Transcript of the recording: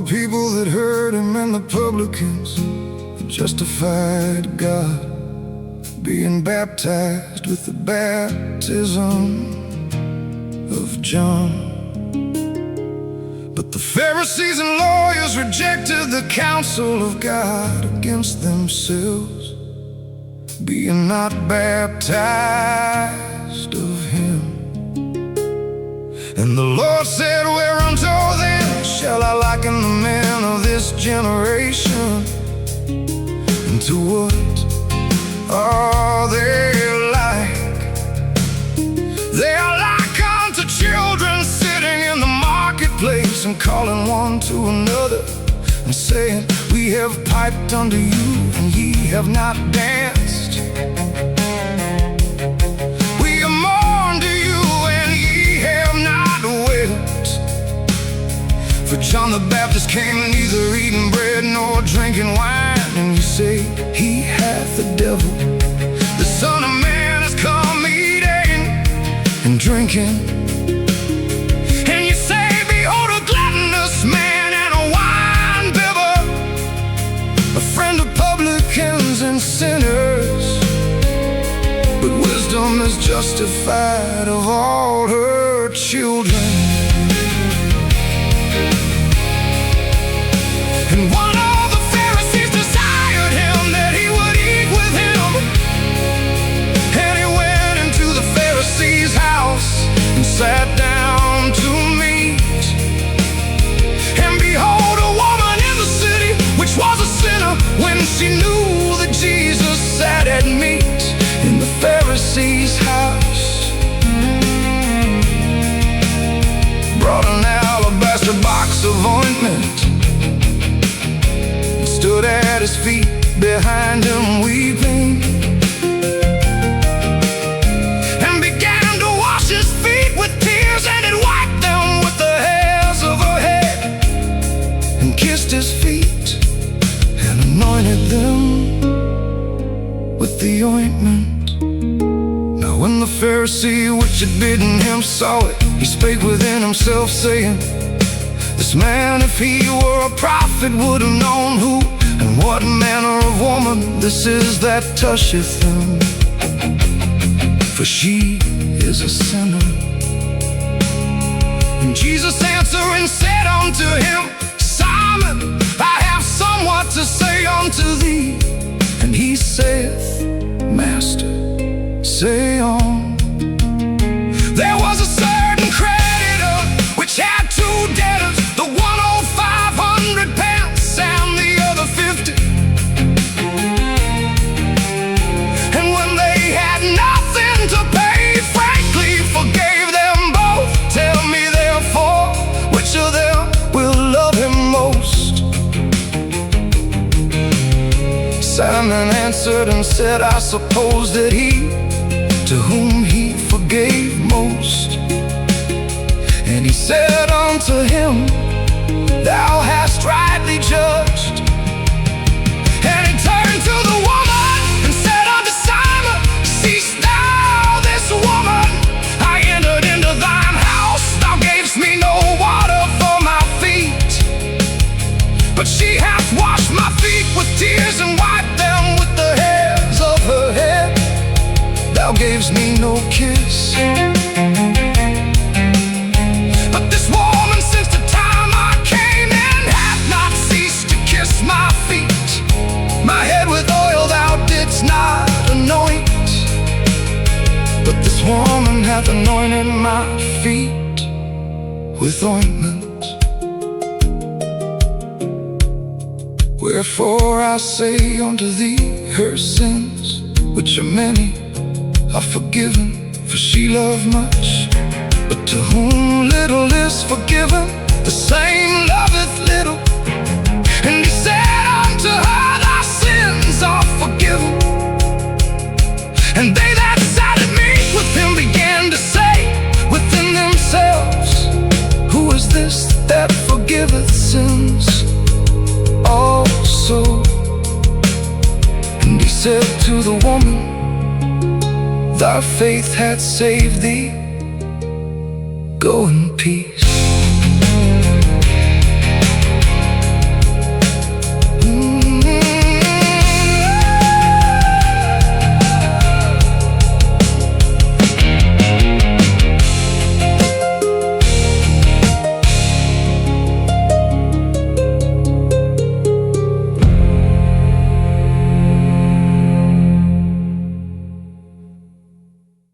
people that heard him and the publicans justified God, being baptized with the baptism of John. But the Pharisees and lawyers rejected the counsel of God against themselves, being not baptized of him. And the Lord said, whereunto then shall I liken the men of this generation? And to what are they like? They are like unto children sitting in the marketplace and calling one to another and saying, we have piped unto you, and ye have not danced. We have mourned to you, and ye have not wept. For John the Baptist came neither eating bread nor drinking wine, and you say, he hath the devil. The Son of Man has come eating and drinking. And you say, behold, a gluttonous man and a wine-bibber, a friend of publicans and sinners. But wisdom is justified of all her children. And one of the Pharisees desired him that he would eat with him. And he went into the Pharisee's house and sat down to meat. And behold, a woman in the city, which was a sinner, when she knew that Jesus sat at meat in the Pharisee's house, brought an alabaster box of ointment, stood at his feet behind him weeping, and began to wash his feet with tears, and had wiped them with the hairs of her head, and kissed his feet, and anointed them with the ointment. Now when the Pharisee which had bidden him saw it, he spake within himself, saying, this man, if he were a prophet, would have known who and what manner of woman this is that toucheth him, for she is a sinner. And Jesus answering said unto him, Simon, I have somewhat to say unto thee. And he saith, Master, say on. There was a certain creditor which had two debtors. The one owed 500 pence and the other 50. And when they had nothing to pay, frankly forgave them both. Tell me therefore, which of them will love him most? Simon answered and said, I suppose that he to whom he forgave most. And he said unto him, thou hast rightly judged. And he turned to the woman and said unto Simon, seest thou this woman? I entered into thine house, thou gavest me no water for my feet, but she hath washed my feet with tears and wiped them with the hairs of her head. Thou gavest me no kiss, but this woman since the time I came in hath not ceased to kiss my feet. My head with oil thou didst not anoint, but this woman hath anointed my feet with ointment. Wherefore I say unto thee, her sins, which are many, are forgiven, for she loved much. But to whom little is forgiven, the same loveth little. And he said unto her, thy sins are forgiven. And they that sat at meat with him began to say within themselves, who is this that forgiveth sins also? And he said to the woman, thy faith hath saved thee. Go in peace.